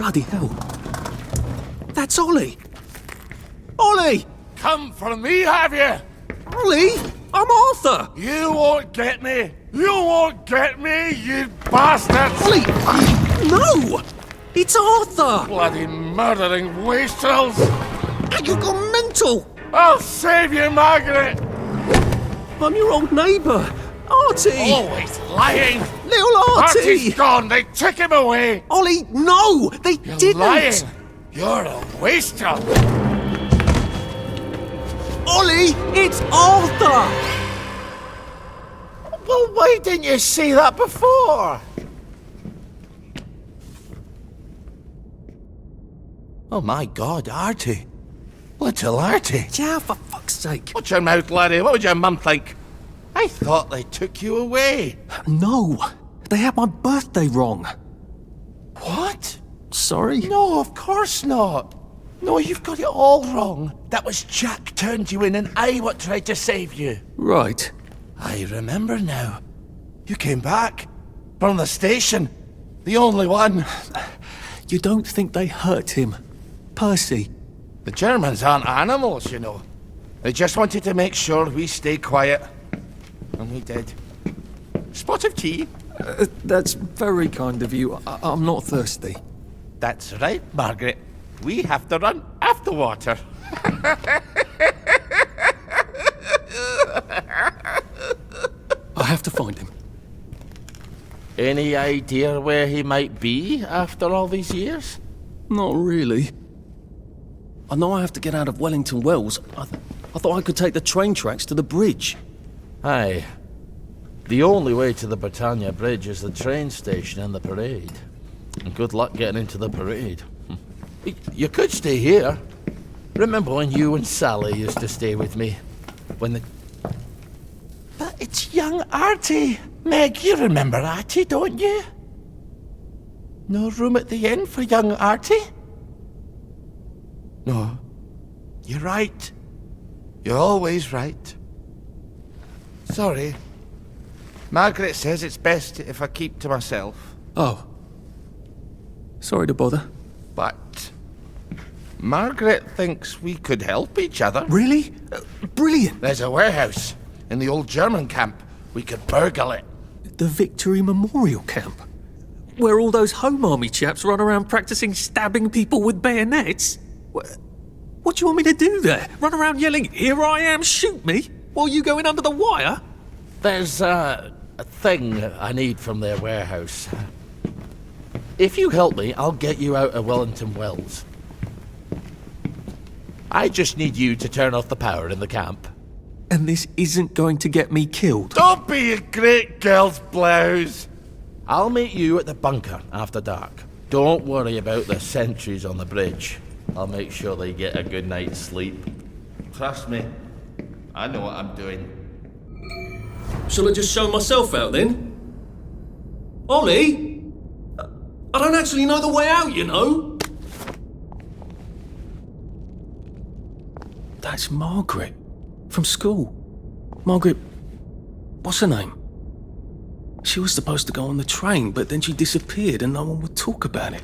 Bloody hell. That's Ollie. Ollie! Come for me, have you? Ollie! I'm Arthur! You won't get me! You won't get me, you bastards! Ollie! No! It's Arthur! Bloody murdering wastrels! You gone mental! I'll save you, Margaret! I'm your old neighbour, Artie! Always lying! Little Artie! Artie's gone! They took him away! Ollie, no! They You're didn't! lying! You're a wastrel! Ollie, it's Arthur! Well, why didn't you say that before? Oh my God, Artie. Little Artie. Yeah, for fuck's sake. Watch your mouth, laddie. What would your mum think? I thought they took you away. No, they had my birthday wrong. What? Sorry? No, of course not. No, you've got it all wrong. That was Jack turned you in and I what tried to save you. Right. I remember now. You came back. From the station. The only one. You don't think they hurt him? Percy? The Germans aren't animals, you know. They just wanted to make sure we stay quiet. And we did. Spot of tea? That's very kind of you. I'm not thirsty. That's right, Margaret. We have to run after water. I have to find him. Any idea where he might be after all these years? Not really. I know I have to get out of Wellington Wells. I thought I could take the train tracks to the bridge. Aye. The only way to the Britannia Bridge is the train station and the parade. And good luck getting into the parade. You could stay here. Remember when you and Sally used to stay with me? When the... But it's young Artie. Meg, you remember Artie, don't you? No room at the inn for young Artie? No. You're right. You're always right. Sorry. Margaret says it's best if I keep to myself. Oh. Sorry to bother. But Margaret thinks we could help each other. Really? Brilliant. There's a warehouse in the old German camp. We could burgle it. The Victory Memorial Camp? Where all those Home Army chaps run around practicing stabbing people with bayonets? What do you want me to do there? Run around yelling, "Here I am, shoot me," while you go in under the wire? There's a thing I need from their warehouse. If you help me, I'll get you out of Wellington Wells. I just need you to turn off the power in the camp. And this isn't going to get me killed. Don't be a great girl's blouse. I'll meet you at the bunker after dark. Don't worry about the sentries on the bridge. I'll make sure they get a good night's sleep. Trust me, I know what I'm doing. Shall I just show myself out then? Ollie? I don't actually know the way out, you know. That's Margaret. From school. Margaret... what's her name? She was supposed to go on the train, but then she disappeared and no one would talk about it.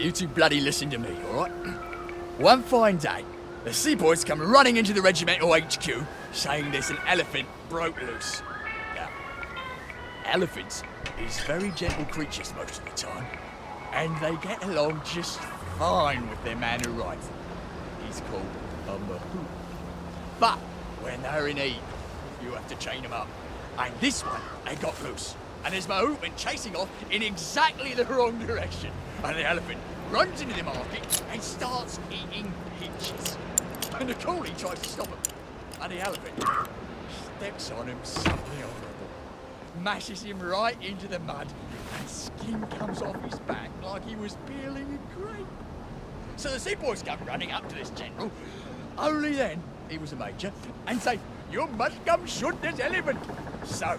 you two bloody listen to me, alright? One fine day, the seaboys come running into the regimental HQ, saying there's an elephant broke loose. Now, elephants is very gentle creatures most of the time, and they get along just fine with their man who rides them. He's called a mahout. But when they're in heat, you have to chain them up. And this one, they got loose. And his mahout went chasing off in exactly the wrong direction. And the elephant runs into the market and starts eating peaches. And the coolie tries to stop him. And the elephant steps on him something horrible, mashes him right into the mud, and skin comes off his back like he was peeling a grape. So the seaboys come running up to this general, only then he was a major, and say, "You must come shoot this elephant." So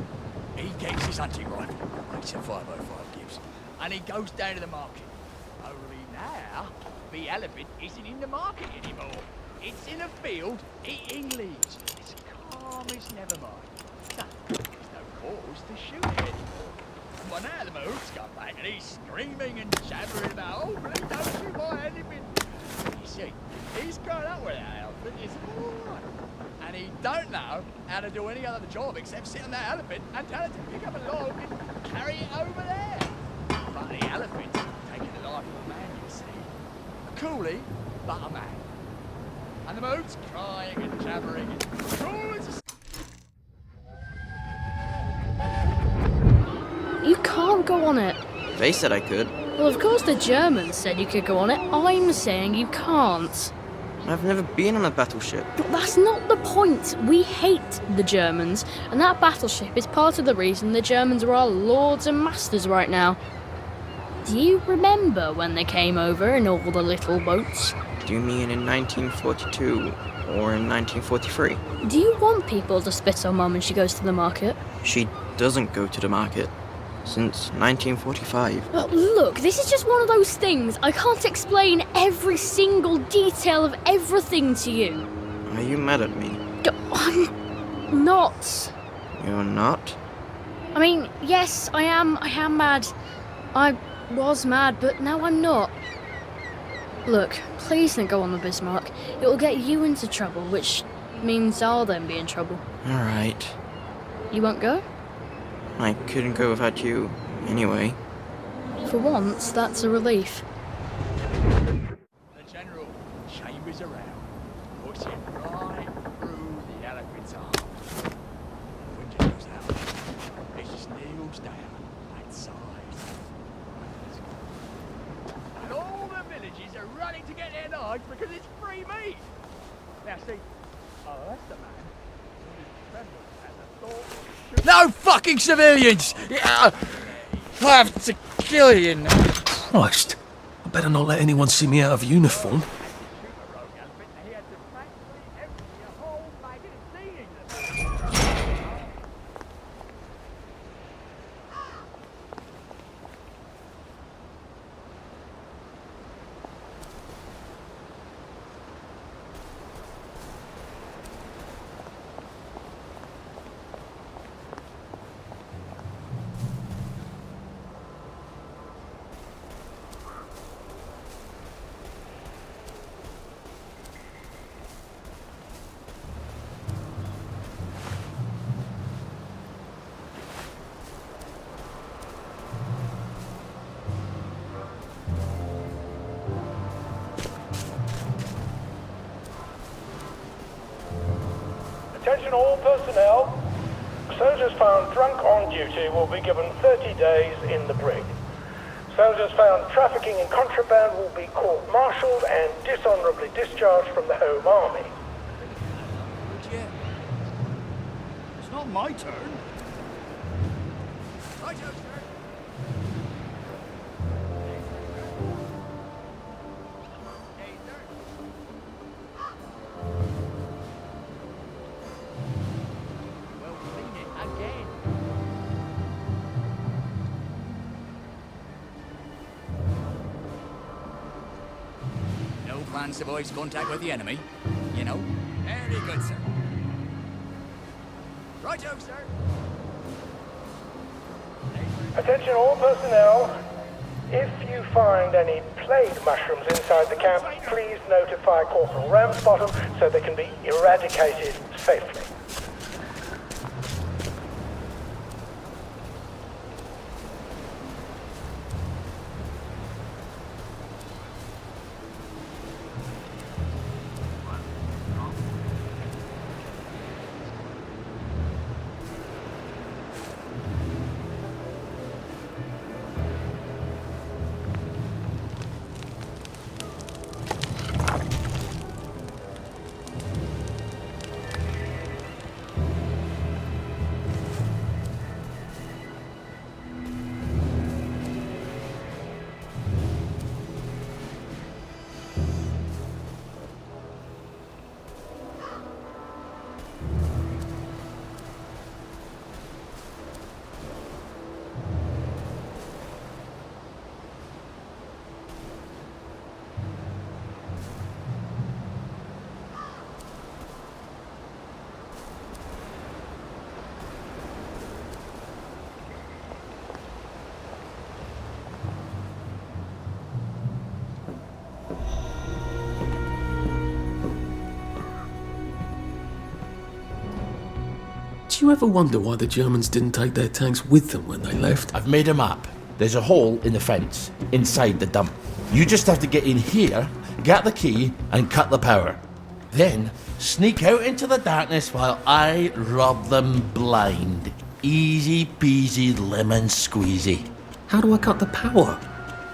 he gets his hunting rifle, makes a 505 Gibbs, and he goes down to the market. Only now, the elephant isn't in the market anymore. It's in a field eating leaves. It's calm as never mind. There's no cause to shoot it anymore. Well, now the mahout's come back and he's screaming and jabbering about, "Oh, please don't shoot my elephant." You see, he's grown up with that elephant, it's alright. And he don't know how to do any other job except sit on that elephant and tell it to pick up a log and carry it over there. But the elephant's taking the life of a man, you see. A coolie, but a man. And the mahout's crying and jabbering and cool as a... You can't go on it. They said I could. Well, of course the Germans said you could go on it. I'm saying you can't. I've never been on a battleship. But that's not the point. We hate the Germans, and that battleship is part of the reason the Germans are our lords and masters right now. Do you remember when they came over in all the little boats? Do you mean in 1942 or in 1943? Do you want people to spit on Mum when she goes to the market? She doesn't go to the market since 1945. Well, look, this is just one of those things. I can't explain every single detail of everything to you. Are you mad at me? I'm not. You're not? I mean, yes, I am mad. I was mad, but now I'm not. Look, please don't go on the Bismarck. It will get you into trouble, which means I'll then be in trouble. Alright. You won't go? I couldn't go without you, anyway. For once, that's a relief. The general chambers around, pushing right through the elephant's arm. The window goes out. It just kneels down and sighs. And all the villagers are running to get their knives because it's free meat. Now see, that's the man who trembles at the thought of shooting. No fucking civilians! I have to kill you now. Christ. I better not let anyone see me out of uniform. Attention all personnel. Soldiers found drunk on duty will be given 30 days in the brig. Soldiers found trafficking in contraband will be court-martialed and dishonorably discharged from the Home Army. It's not my turn. Right, sir. Plans to avoid contact with the enemy, you know. Very good, sir. Righto, sir. Attention all personnel. If you find any plague mushrooms inside the camp, please notify Corporal Ramsbottom so they can be eradicated safely. Do you ever wonder why the Germans didn't take their tanks with them when they left? I've made a map. There's a hole in the fence, inside the dump. You just have to get in here, get the key, and cut the power. Then, sneak out into the darkness while I rob them blind. Easy peasy lemon squeezy. How do I cut the power?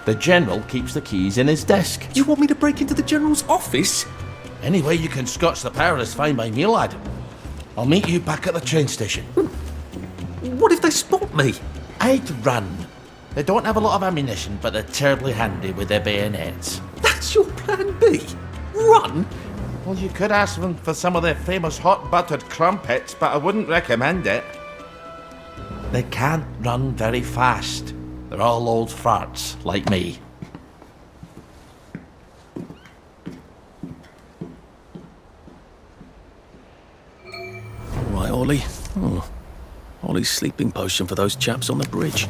The General keeps the keys in his desk. You want me to break into the General's office? Any way you can scotch the power is fine by me, lad. I'll meet you back at the train station. What if they spot me? I'd run. They don't have a lot of ammunition, but they're terribly handy with their bayonets. That's your plan B? Run? Well, you could ask them for some of their famous hot buttered crumpets, but I wouldn't recommend it. They can't run very fast. They're all old farts, like me. Right, Ollie. Oh, Ollie's sleeping potion for those chaps on the bridge.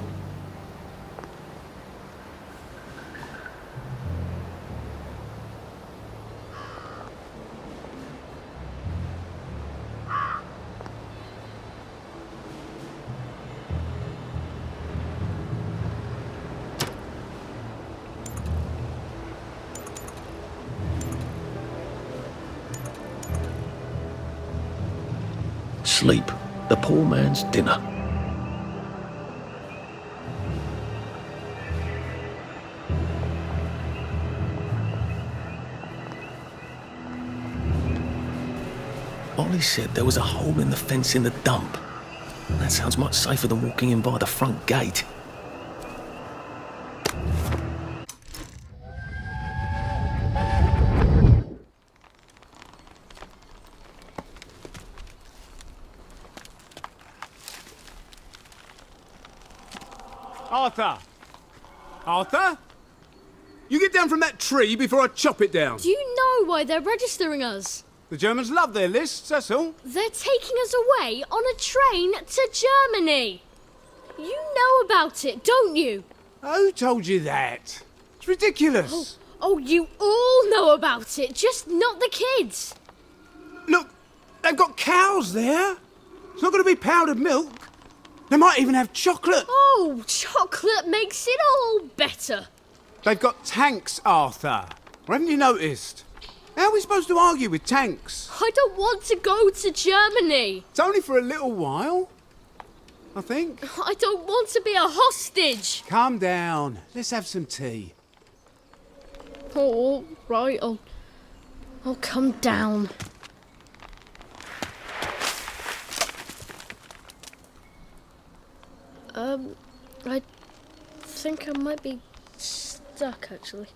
Sleep, the poor man's dinner. Ollie said there was a hole in the fence in the dump. That sounds much safer than walking in by the front gate. Arthur! Arthur? You get down from that tree before I chop it down. Do you know why they're registering us? The Germans love their lists, that's all. They're taking us away on a train to Germany. You know about it, don't you? Who told you that? It's ridiculous. Oh, you all know about it, just not the kids. Look, they've got cows there. It's not going to be powdered milk. They might even have chocolate. Oh, chocolate makes it all better. They've got tanks, Arthur. Or haven't you noticed? How are we supposed to argue with tanks? I don't want to go to Germany. It's only for a little while, I think. I don't want to be a hostage. Calm down. Let's have some tea. Oh, all right, I'll come down. I think I might be stuck, actually.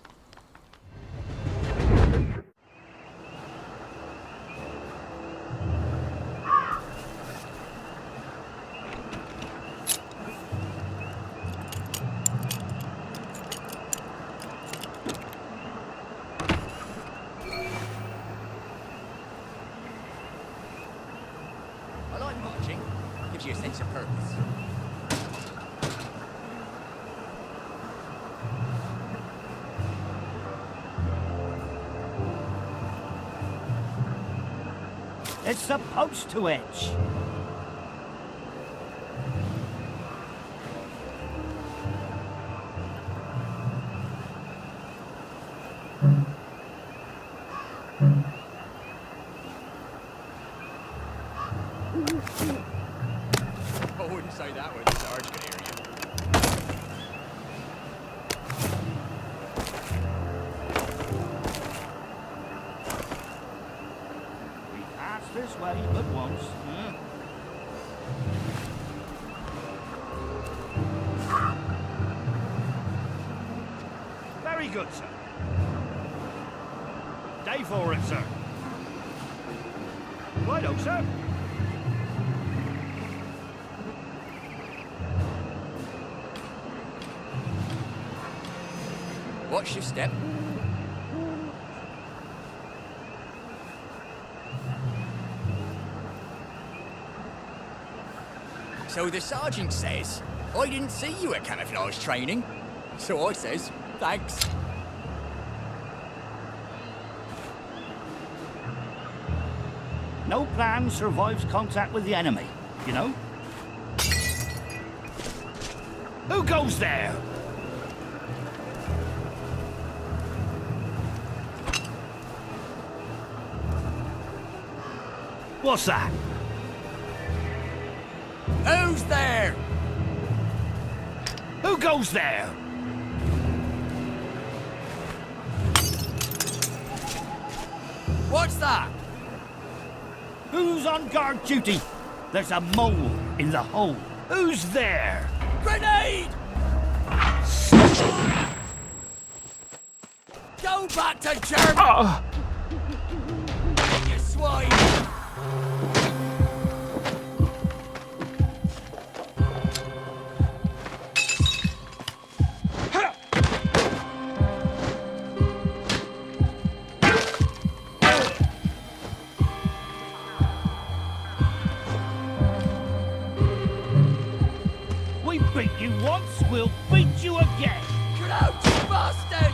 I like marching. Gives you a sense of purpose. It's supposed to edge. I wouldn't say that when the Sarge can hear you. We passed this way but once. Very good, sir. Day for it, sir. Righto, sir. Watch your step. So the sergeant says, I didn't see you at camouflage training. So I says, thanks. No plan survives contact with the enemy, you know? Who goes there? What's that? Who's there? Who goes there? What's that? Who's on guard duty? There's a mole in the hole. Who's there? Grenade! Go back to Germany! You swine! We beat you once, we'll beat you again. Crouch, bastard!